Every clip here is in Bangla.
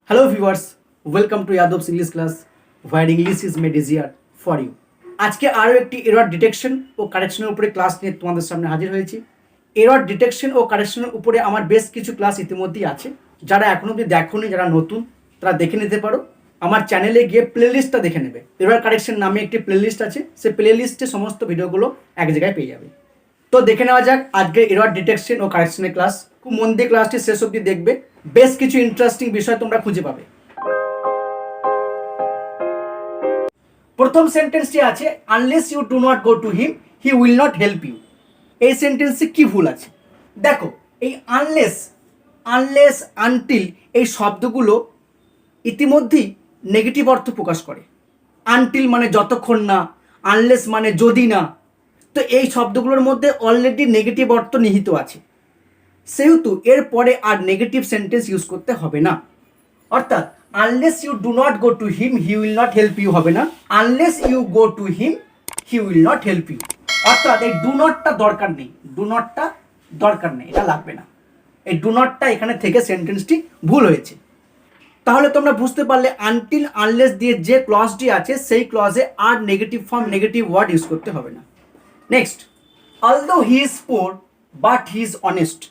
Hello viewers, welcome to Yadov's English class where English is made easier for you. আজকে আরও একটি এরর ডিটেকশন ও কারেকশনের উপরে ক্লাস নিয়ে তোমাদের সামনে হাজির হয়েছি। এরর ডিটেকশন ও কারেকশনের উপরে আমার বেশ কিছু ক্লাস ইতিমধ্যেই আছে। যারা এখনো অবধি দেখোনি, যারা নতুন, তারা দেখে নিতে পারো। আমার চ্যানেলে গিয়ে প্লেলিস্টটা দেখে নেবে। এরর কারেকশন নামে একটি প্লেলিস্ট আছে, সেই প্লেলিস্টে সমস্ত ভিডিওগুলো এক জায়গায় পেয়ে যাবে। তো দেখে নেওয়া যাক আজকে এরর ডিটেকশন ও কারেকশনের ক্লাস। খুব মন দিয়ে ক্লাসটি শেষ অবধি দেখবে, বেশ কিছু ইন্টারেস্টিং বিষয় তোমরা খুঁজে পাবে। প্রথম সেন্টেন্সটি আছে unless you do not go to him he will not help you. এই সেন্টেন্সে কি ভুল আছে দেখো। এই আনলেস, আনটিল এই শব্দগুলো ইতিমধ্যেই নেগেটিভ অর্থ প্রকাশ করে। আনটিল মানে যতক্ষণ না, আনলেস মানে যদি না। তো এই শব্দগুলোর মধ্যে অলরেডি নেগেটিভ অর্থ নিহিত আছে, সেহেতু এর পরে আর নেগেটিভ সেন্টেন্স ইউজ করতে হবে না। অর্থাৎ unless you do not go to him he will not help you হবে না, unless you go to him he will not help you. অর্থাৎ এই ডু নটটা দরকার নেই, ডু নটটা দরকার নেই, এটা লাগবে না। এই ডু নটটা এখানে থেকে সেন্টেন্সটি ভুল হয়েছে। তাহলে তোমরা বুঝতে পারলে আনটিল আনলেস দিয়ে যে ক্লজটি আছে সেই ক্লজে আর negative form, negative word use করতে হবে না। Next, although he is poor but he is honest.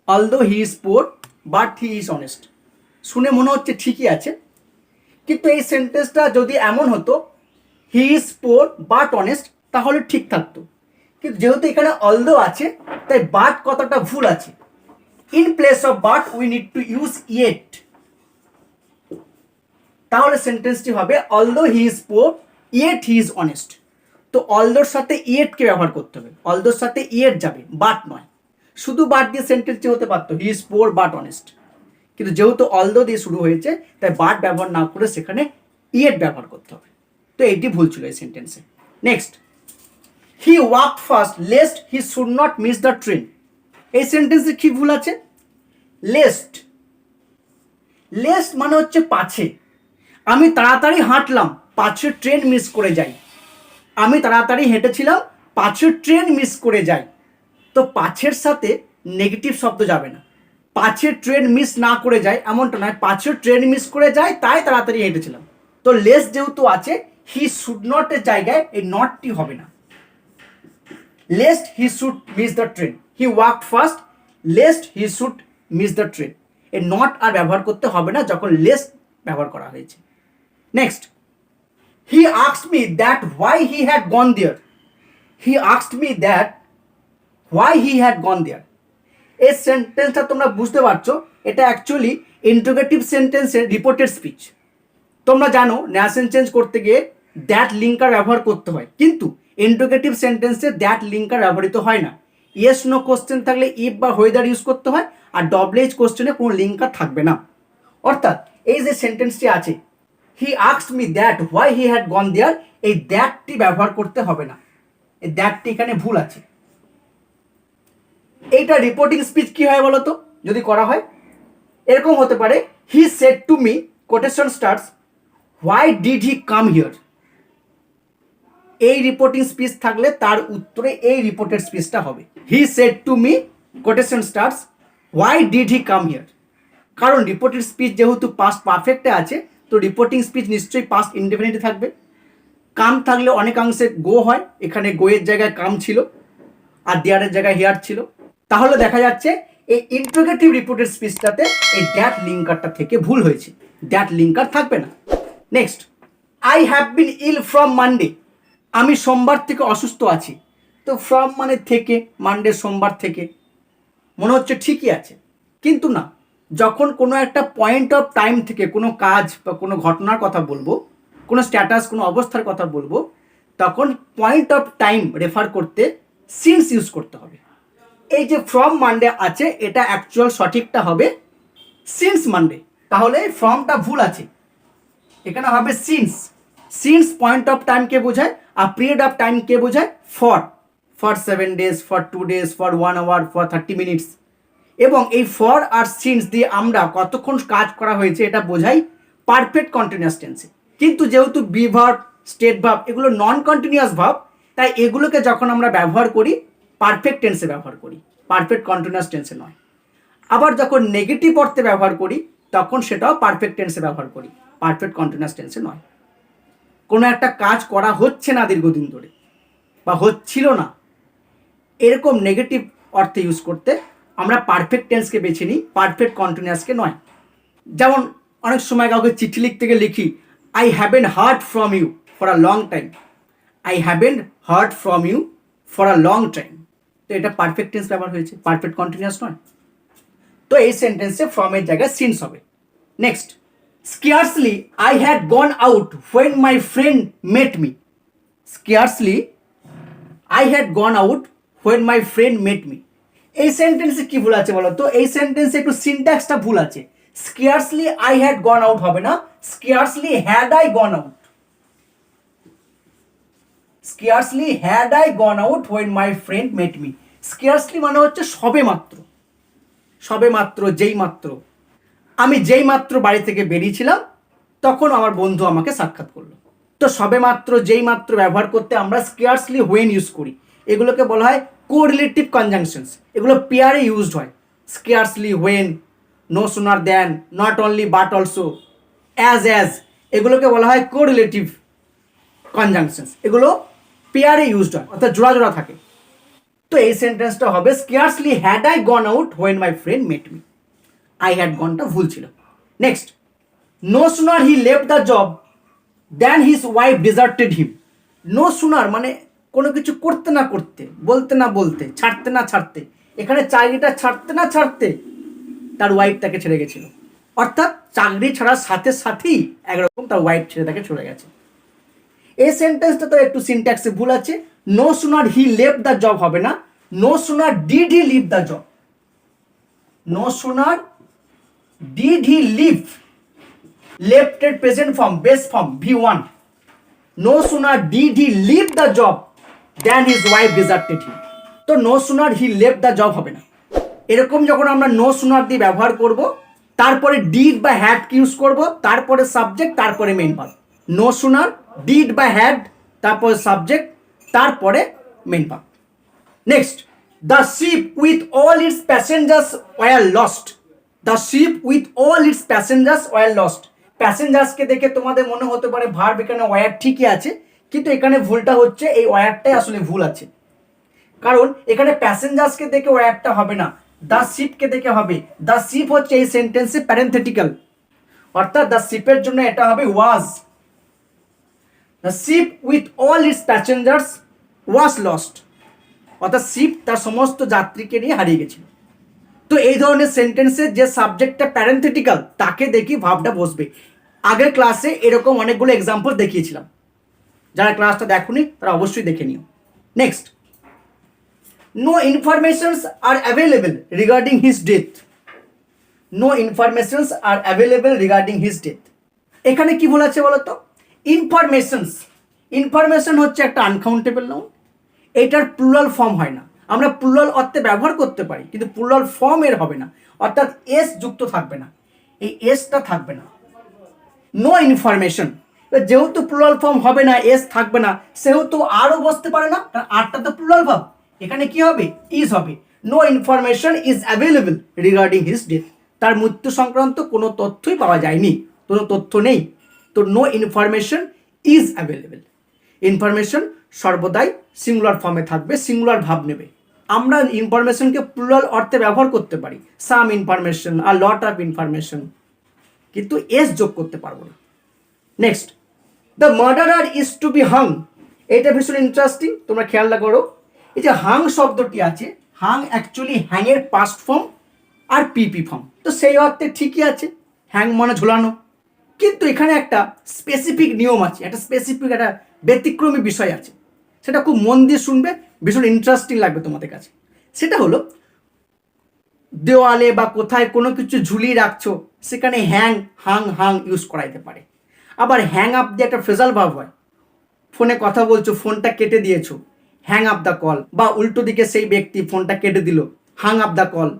Although he is poor but he is honest শুনে মনে হচ্ছে ঠিকই আছে, কিন্তু এই সেন্টেন্সটা যদি এমন হতো হি ইজ পোর বাট অনেস্ট তাহলে ঠিক থাকতো। কিন্তু যেহেতু এখানে অলদো আছে তাই বাট কথাটা ভুল আছে। In place of but we need to use yet. তাহলে সেন্টেন্সটি হবে although he is poor yet he is honest. তো অলদোর সাথে ইয়েটকে ব্যবহার করতে হবে, অলদোর সাথে ইয়েট যাবে, বাট নয়। শুধু বাট দিয়ে সেন্টেন্সটি হতে পারতো হি ইজ পোর বাট অনেস্ট, কিন্তু যেহেতু অলদো দিয়ে শুরু হয়েছে তাই বাট ব্যবহার না করে সেখানে ইয়েট ব্যবহার করতে হবে। তো এইটি ভুল ছিল এই সেন্টেন্সে। Next, he walk fast lest he should not miss the train. এই সেন্টেন্সে কি ভুল আছে? লেস্ট, লেস্ট মানে হচ্ছে পাছে। আমি তাড়াতাড়ি হাঁটলাম পাছে ট্রেন মিস করে যাই। আমি তাড়াতাড়ি হেঁটেছিলাম পাছে ট্রেন মিস করে যাই। তো পাছের সাথে নেগেটিভ শব্দ যাবে না। পাছে ট্রেন মিস না করে যায় এমনটা নয়, পাছে ট্রেন মিস করে যায় তাই তাড়াতাড়ি হেঁটেছিলাম। তো লেস যেহেতু আছে হি শুড নটের জায়গায় এই নটটি হবে না। Lest he should miss the train, he walk fast lest he should miss the train. এই নট আর ব্যবহার করতে হবে না যখন লেস ব্যবহার করা হয়েছে। Next, he asked me that why he had gone there. He asked me that why he had gone there. এই সেন্টেন্সটা তোমরা বুঝতে পারছো, এটা অ্যাকচুয়ালি ইন্টারোগেটিভ সেন্টেন্সের রিপোর্টেড স্পিচ। তোমরা জানো ন্যাশন চেঞ্জ করতে গিয়ে দ্যাট লিঙ্কার ব্যবহার করতে হয়, কিন্তু ইন্টারোগেটিভ সেন্টেন্সে দ্যাট লিঙ্কার ব্যবহৃত হয় না। ইয়েস নো কোশ্চেন থাকলে ইফ বা হোয়েদার ইউজ করতে হয়, আর ডবল-এইচ কোশ্চেনে কোনো লিঙ্কার থাকবে না। অর্থাৎ এই যে সেন্টেন্সটি আছে he asked me that why he had gone there, এই দ্যাটটি ব্যবহার করতে হবে না, এই দ্যাটটি এখানে ভুল আছে। এইটা রিপোর্টিং স্পিচ কি হয় বলো তো? যদি করা হয় এরকম হতে পারে, he said to me quotation starts why did he come here. এই রিপোর্টিং স্পিচ থাকলে তার উত্তরে এই রিপোর্টেড স্পিচটা হবে he said to me quotation starts why did he come here. কারণ রিপোর্টেড স্পিচ যেহেতু পাস্ট পারফেক্টে আছে তো রিপোর্টিং স্পিচ নিশ্চয়ই পাস্ট ইনডেফিনিট থাকবে। কাম থাকলে অনেকাংশে গো হয়, এখানে গোয়ের জায়গায় কাম ছিল আর দেয়ারের জায়গায় হিয়ার ছিল। তাহলে দেখা যাচ্ছে এই ইন্টারোগেটিভ রিপোর্টেড স্পিচটাতে এই দ্যাট লিঙ্কারটা থেকে ভুল হয়েছে, দ্যাট লিঙ্কার থাকবে না। Next, I have been ill from Monday. আমি সোমবার থেকে অসুস্থ আছি। তো ফ্রম মানে থেকে, মানডে সোমবার থেকে, মনে হচ্ছে ঠিকই আছে, কিন্তু না। যখন কোনো একটা পয়েন্ট অফ টাইম থেকে কোনো কাজ বা কোনো ঘটনার কথা বলবো, কোনো স্ট্যাটাস, কোনো অবস্থার কথা বলবো, তখন পয়েন্ট অফ টাইম রেফার করতে সিন্স ইউজ করতে হবে। এই যে ফ্রম মানডে আছে এটা অ্যাকচুয়াল সঠিকটা হবে সিন্স মানডে। তাহলে ফ্রমটা ভুল আছে, এখানে হবে সিন্স। সিন্স পয়েন্ট অফ টাইমকে বোঝায় আর পিরিয়ড অফ টাইমকে বোঝায় for 7 days, for 2 days, for 1 hour, for 30 minutes। এবং এই ফর আর সিন্স দিয়ে আমরা কতক্ষণ কাজ করা হয়েছে এটা বোঝাই পারফেক্ট কন্টিনিউয়াস টেন্সে। কিন্তু যেহেতু বি ভার্ব, স্টেট ভার্ব এগুলো নন কন্টিনিউয়াস ভার্ব, তাই এগুলোকে যখন আমরা ব্যবহার করি পারফেক্ট টেন্সে ব্যবহার করি, পারফেক্ট কন্টিনিউয়াস টেন্সে নয়। আবার যখন নেগেটিভ অর্থে ব্যবহার করি তখন সেটাও পারফেক্ট টেন্সে ব্যবহার করি, পারফেক্ট কন্টিনিউয়াস টেন্সে নয়। কোনো একটা কাজ করা হচ্ছে না দীর্ঘদিন ধরে বা হচ্ছিল না, এরকম নেগেটিভ অর্থে ইউজ করতে আমরা পারফেক্ট টেন্সকে বেছে নিই, পারফেক্ট কন্টিনিউয়াসকে নয়। যেমন অনেক সময় কাউকে চিঠি লিখতে গিয়ে লিখি I haven't hard from you for a long time, I haven't hard from you for a long time. তো এটা পারফেক্ট টেন্স ব্যবহার হয়েছে, পারফেক্ট কন্টিনিউয়াস নয়। তো এই সেন্টেন্সে ফ্রমের জায়গায় সিন্স হবে। Next, scarcely I had gone out when my friend met me. Scarcely I had gone out when my friend met me. এই সেন্টেন্সে কি ভুল আছে বলো তো? এই সেন্টেন্সে একটু সিনট্যাক্সটা ভুল আছে। Scarcely I had gone out হবে না, scarcely had I gone out. Scarcely had I gone out when my friend met me. Scarcely মানে হচ্ছে সবে মাত্র, সবে মাত্র, যেই মাত্র। আমি যেই মাত্র বাড়ি থেকে বেরিয়েছিলাম তখন আমার বন্ধু আমাকে সাক্ষাৎ করলো। তো সবে মাত্র, যেই মাত্র ব্যবহার করতে আমরা স্কেয়ার্সলি হোয়েন ইউজ করি। এগুলোকে বলা হয় কোরিলেটিভ কনজাংশনস, এগুলো পেয়ারে ইউজড হয়। Scarcely, when, no sooner than, not only but also, as, এগুলোকে বলা হয় কোরিলেটিভ কনজাংশনস, এগুলো পেয়ারে ইউজড হয়, অর্থাৎ জোড়া জোড়া থাকে। তো এই সেন্টেন্সটা হবে scarcely had I gone out when my friend met me. I had গনটা ভুল ছিল। Next, no sooner he left the job then his wife deserted him. No sooner মানে কোনো কিছু করতে না করতে, বলতে না বলতে, ছাড়তে না ছাড়তে, এখানে চাকরিটা ছাড়তে না ছাড়তে তার ওয়াইফ তাকে ছেড়ে গেছিল। অর্থাৎ চাকরি ছাড়ার সাথে সাথেই একরকম তার ওয়াইফ ছেড়ে তাকে চলে গেছে। এই সেন্টেন্সটা তো একটু সিনট্যাক্সে ভুল আছে। No sooner he left the job হবে না, no sooner did he leave the job. No sooner did he leave, left এর present form, base form V1। No sooner did he leave the job then his wife deserted him. তো no sooner he left the job হবে না। এরকম যখন আমরা নো সুনার দিয়ে ব্যবহার করব, তারপরে ডিড বা হ্যাড কি ইউজ করব, তারপরে সাবজেক্ট, তারপরে main verb. No sooner, did বা হ্যাড, তারপরে সাবজেক্ট, তারপরে main verb. Next, the ship with all its passengers were lost. The ship with all its passengers were lost. প্যাসেঞ্জার্সকে দেখে তোমাদের মনে হতে পারে ভার্ব এখানে ওয়ার ঠিকই আছে, কিন্তু এখানে ভুলটা হচ্ছে, এই ওয়ারটাই আসলে ভুল আছে। কারণ এখানে প্যাসেঞ্জার্সকে দেখে ওয়ারটা হবে না, দ্য শিপকে দেখে হবে। দ্য শিপ হচ্ছে এই সেন্টেন্সে প্যারেন্থেটিক্যাল, অর্থাৎ দ্য শিপের জন্য এটা হবে was. The ship with all its passengers was lost, অর্থাৎ শিপ তার সমস্ত যাত্রীকে নিয়ে হারিয়ে গেছিল। তো এই ধরনের সেন্টেন্সে যে সাবজেক্টটা প্যারেন্থেটিক্যাল তাকে দেখি ভাবটা বসবে। আগের ক্লাসে এরকম অনেকগুলো এক্সাম্পল দেখিয়েছিলাম, যারা ক্লাসটা দেখোনি তারা অবশ্যই দেখে নিও। নেক্সট, নো ইনফরমেশনস আর available regarding his death. No informations আর অ্যাভেলেবল রিগার্ডিং হিজ ডেথ। এখানে কি বলা আছে বলো তো? ইনফরমেশনস, ইনফরমেশন হচ্ছে একটা আনকাউন্টেবল নাউন, এটার প্লুরাল ফর্ম হয় না। আমরা প্লুরাল অর্থে ব্যবহার করতে পারি, কিন্তু প্লুরাল ফর্ম এর হবে না, অর্থাৎ এস যুক্ত থাকবে না, এই এসটা থাকবে না। নো ইনফরমেশন, যেহেতু প্লুরাল ফর্ম হবে না, এস থাকবে না, সেহেতু আরও বসতে পারে না, কারণ আরটা তো প্লুরাল ভাব। এখানে কি হবে? ইজ হবে। No information is available regarding his death. তার মৃত্যু সংক্রান্ত কোনো তথ্যই পাওয়া যায়নি, কোনো তথ্য নেই। তো no information is available. Information সর্বদাই সিঙ্গুলার ফর্মে থাকবে, সিঙ্গুলার ভাব নেবে। আমরা ইনফরমেশনকে প্লুরাল অর্থে ব্যবহার করতে পারি, সাম information R lot of information, কিন্তু এস যোগ করতে পারবো না। Next, the murderer is to B Hang. এটা ভীষণ ইন্টারেস্টিং, তোমরা খেয়াল করো। এই যে হাং শব্দটি আছে, হাং অ্যাকচুয়ালি হ্যাংয়ের পাস্ট ফর্ম আর পিপি ফর্ম, তো সেই অর্থে ঠিকই আছে, হ্যাং মানে ঝোলানো। কিন্তু এখানে একটা স্পেসিফিক নিয়ম আছে, একটা স্পেসিফিক একটা ব্যতিক্রমী বিষয় আছে, সেটা খুব মন দিয়ে শুনবে, ভীষণ ইন্টারেস্টিং লাগবে তোমাদের কাছে। সেটা হলো, দেওয়ালে বা কোথায় কোনো কিছু ঝুলিয়ে রাখছো, সেখানে হ্যাং, হাং, হাং ইউজ করাইতে পারে। আবার হ্যাং আপ দিয়ে একটা ফ্রেজাল ভাব হয়, ফোনে কথা বলছো, ফোনটা কেটে দিয়েছো, হ্যাং আপ দ্য কল, বা উল্টো দিকে সেই ব্যক্তি ফোনটা কেটে দিল, hang up the call.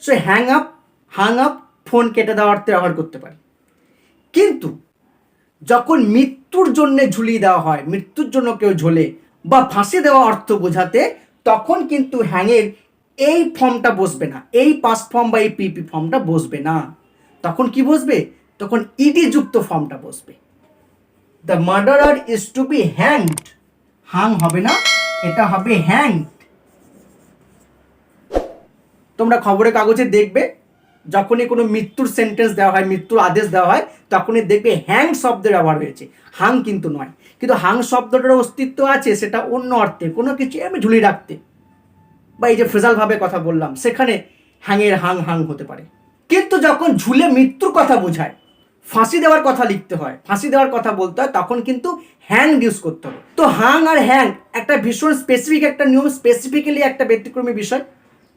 So hang up, hang up, phone কেটে দেওয়ার অর্থে ব্যবহার করতে পারি। কিন্তু যখন মৃত্যুর জন্য ঝুলিয়ে দেওয়া হয়, মৃত্যুর জন্য কেউ ঝোলে বা ফাঁসি দেওয়া অর্থ বোঝাতে, তখন কিন্তু হ্যাংয়ের এই ফর্মটা বসবে না, এই পাস্ট ফর্ম বা এই পিপি ফর্মটা বসবে না। তখন কি বসবে? তখন ইডি যুক্ত ফর্মটা বসবে। The murderer is to be hanged, hang হবে না, এটা হবে হ্যাংড। তোমরা খবরের কাগজে দেখবে যখনই কোনো মৃত্যুর সেন্টেন্স দেওয়া হয়, মৃত্যুর আদেশ দেওয়া হয়, তখনই দেখবে হ্যাং শব্দের ব্যবহার হয়েছে, হাং কিন্তু নয়। কিন্তু হাং শব্দটার অস্তিত্ব আছে, সেটা অন্য অর্থে, কোনো কিছু আমি ঝুলিয়ে রাখতে, বা এই যে ফ্রেজাল ভাবে কথা বললাম সেখানে হ্যাংয়ের হাং হাং হতে পারে। কিন্তু যখন ঝুলে মৃত্যুর কথা বোঝায়, ফাঁসি দেওয়ার কথা লিখতে হয়, ফাঁসি দেওয়ার কথা বলতে হয়, তখন কিন্তু হ্যাং ইউজ করতে হবে। তো হাং আর হ্যাং একটা ভীষণ স্পেসিফিক একটা নিয়ম, স্পেসিফিক্যালি একটা ব্যতিক্রমী বিষয়।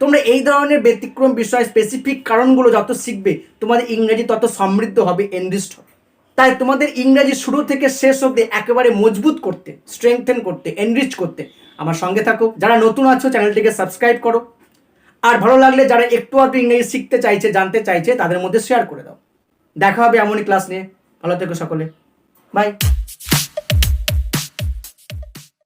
তোমরা এই ধরনের ব্যতিক্রম বিষয়, স্পেসিফিক কারণগুলো যত শিখবে, তোমাদের ইংরেজি তত সমৃদ্ধ হবে, এনরিচড হবে। তাই তোমাদের ইংরেজি শুরু থেকে শেষ অবধি একেবারে মজবুত করতে, স্ট্রেংথেন করতে, এনরিচ করতে আমার সঙ্গে থাকো। যারা নতুন আছো চ্যানেলটিকে সাবস্ক্রাইব করো, আর ভালো লাগলে যারা একটু আধটু ইংরেজি শিখতে চাইছে, জানতে চাইছে, তাদের মধ্যে শেয়ার করে দাও। দেখা হবে এমনই ক্লাস নিয়ে। ভালো থেকো সকলে, বাই।